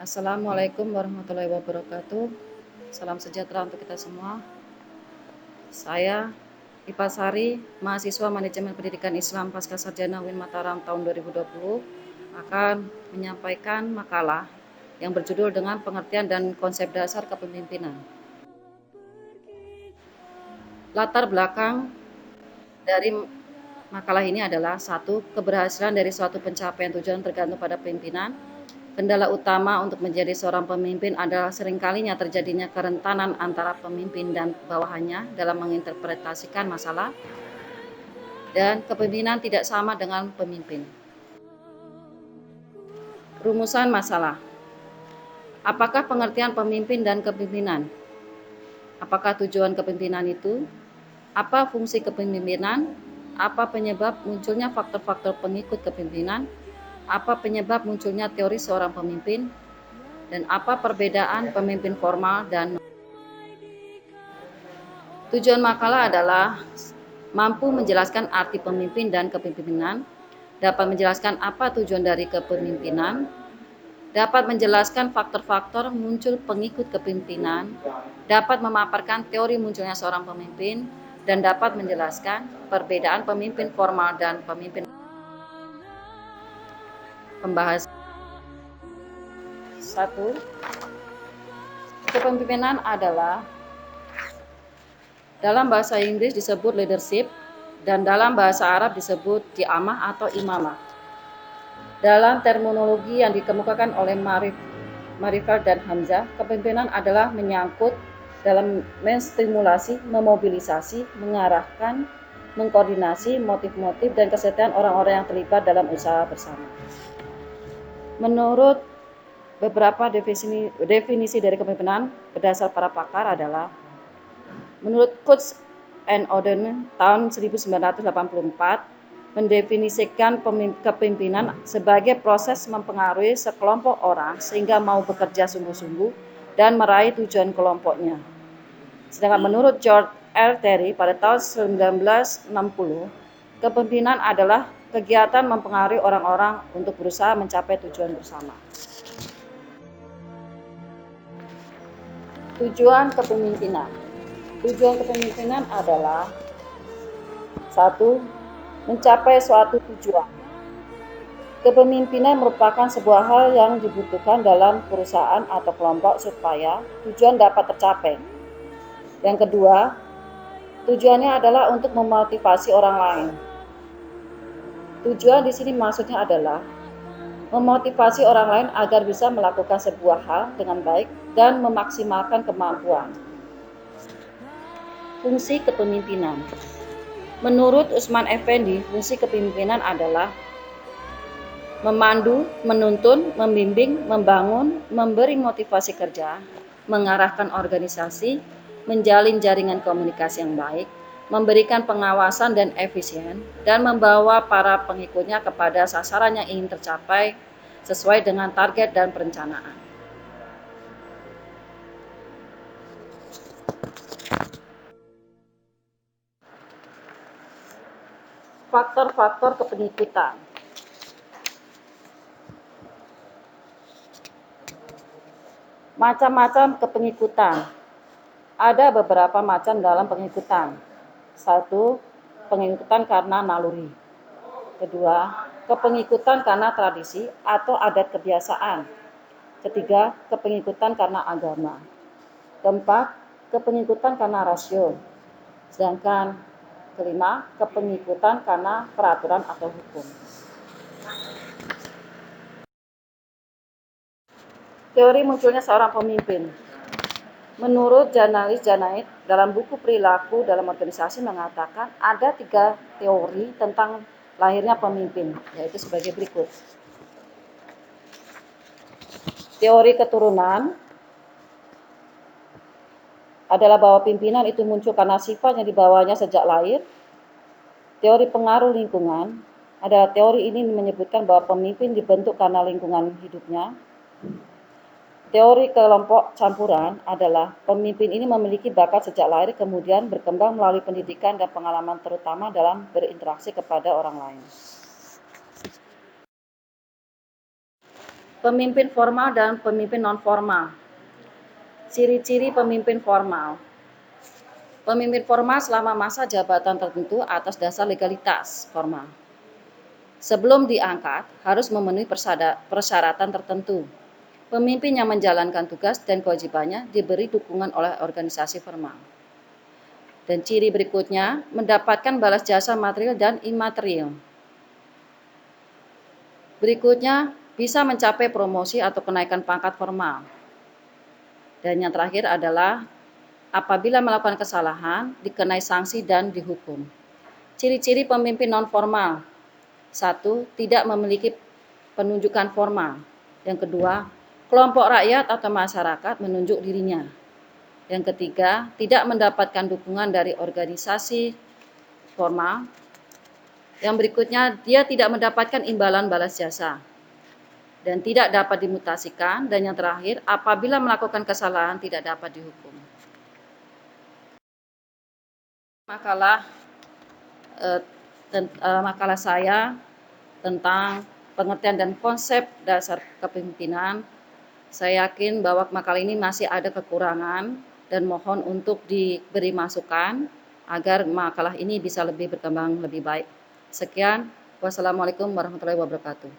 Assalamualaikum warahmatullahi wabarakatuh. Salam sejahtera untuk kita semua. Saya Ipa Sari, mahasiswa Manajemen Pendidikan Islam Pascasarjana UIN Mataram tahun 2020, akan menyampaikan makalah yang berjudul dengan pengertian dan konsep dasar kepemimpinan. Latar belakang dari makalah ini adalah: 1. Keberhasilan dari suatu pencapaian tujuan tergantung pada pimpinan. Kendala utama untuk menjadi seorang pemimpin adalah seringkalinya terjadinya kerentanan antara pemimpin dan bawahannya dalam menginterpretasikan masalah, dan kepemimpinan tidak sama dengan pemimpin. Rumusan masalah. Apakah pengertian pemimpin dan kepemimpinan? Apakah tujuan kepemimpinan itu? Apa fungsi kepemimpinan? Apa penyebab munculnya faktor-faktor pengikut kepemimpinan? Apa penyebab munculnya teori seorang pemimpin? Dan apa perbedaan pemimpin formal dan tujuan makalah adalah mampu menjelaskan arti pemimpin dan kepemimpinan, dapat menjelaskan apa tujuan dari kepemimpinan, dapat menjelaskan faktor-faktor muncul pengikut kepemimpinan, dapat memaparkan teori munculnya seorang pemimpin, dan dapat menjelaskan perbedaan pemimpin formal dan pemimpin. Pembahasan 1. Kepemimpinan adalah, dalam bahasa Inggris disebut leadership, dan dalam bahasa Arab disebut qiyamah atau imamah. Dalam terminologi yang dikemukakan oleh Marifat dan Hamzah, kepemimpinan adalah menyangkut dalam menstimulasi, memobilisasi, mengarahkan, mengkoordinasi motif-motif dan kesetiaan orang-orang yang terlibat dalam usaha bersama. Menurut beberapa definisi dari kepemimpinan berdasar para pakar adalah: menurut Coates and O'Donnell tahun 1984, mendefinisikan kepemimpinan sebagai proses mempengaruhi sekelompok orang sehingga mau bekerja sungguh-sungguh dan meraih tujuan kelompoknya. Sedangkan menurut George R. Terry pada tahun 1960, kepemimpinan adalah kegiatan mempengaruhi orang-orang untuk berusaha mencapai tujuan bersama. Tujuan kepemimpinan. Tujuan kepemimpinan adalah: 1. Mencapai suatu tujuan. Kepemimpinan merupakan sebuah hal yang dibutuhkan dalam perusahaan atau kelompok supaya tujuan dapat tercapai. Yang kedua, tujuannya adalah untuk memotivasi orang lain. Tujuan di sini maksudnya adalah memotivasi orang lain agar bisa melakukan sebuah hal dengan baik dan memaksimalkan kemampuan. Fungsi kepemimpinan. Menurut Usman Effendi, fungsi kepemimpinan adalah memandu, menuntun, membimbing, membangun, memberi motivasi kerja, mengarahkan organisasi, menjalin jaringan komunikasi yang baik, memberikan pengawasan dan efisien, dan membawa para pengikutnya kepada sasaran yang ingin tercapai sesuai dengan target dan perencanaan. Faktor-faktor kepengikutan. Macam-macam kepengikutan. Ada beberapa macam dalam pengikutan. 1. Pengikutan karena naluri. 2. Kepengikutan karena tradisi atau adat kebiasaan. 3. Kepengikutan karena agama. 4. Kepengikutan karena rasio. Sedangkan 5. Kepengikutan karena peraturan atau hukum. Teori munculnya seorang pemimpin. Menurut jurnalis Janait, dalam buku Perilaku dalam Organisasi mengatakan ada 3 teori tentang lahirnya pemimpin, yaitu sebagai berikut. Teori keturunan adalah bahwa pimpinan itu muncul karena sifat yang dibawanya sejak lahir. Teori pengaruh lingkungan adalah teori ini menyebutkan bahwa pemimpin dibentuk karena lingkungan hidupnya. Teori kelompok campuran adalah pemimpin ini memiliki bakat sejak lahir kemudian berkembang melalui pendidikan dan pengalaman terutama dalam berinteraksi kepada orang lain. Pemimpin formal dan pemimpin non-formal. Ciri-ciri pemimpin formal. Pemimpin formal selama masa jabatan tertentu atas dasar legalitas formal. Sebelum diangkat, harus memenuhi persyaratan tertentu. Pemimpin yang menjalankan tugas dan kewajibannya diberi dukungan oleh organisasi formal. Dan ciri berikutnya, mendapatkan balas jasa material dan imaterial. Berikutnya, bisa mencapai promosi atau kenaikan pangkat formal. Dan yang terakhir adalah, apabila melakukan kesalahan, dikenai sanksi dan dihukum. Ciri-ciri pemimpin non-formal. 1. Tidak memiliki penunjukan formal. Yang kedua, kelompok rakyat atau masyarakat menunjuk dirinya. Yang ketiga, tidak mendapatkan dukungan dari organisasi formal. Yang berikutnya, dia tidak mendapatkan imbalan balas jasa dan tidak dapat dimutasikan. Dan yang terakhir, apabila melakukan kesalahan tidak dapat dihukum. Makalah saya tentang pengertian dan konsep dasar kepemimpinan. Saya yakin bahwa makalah ini masih ada kekurangan dan mohon untuk diberi masukan agar makalah ini bisa lebih berkembang lebih baik. Sekian, wassalamualaikum warahmatullahi wabarakatuh.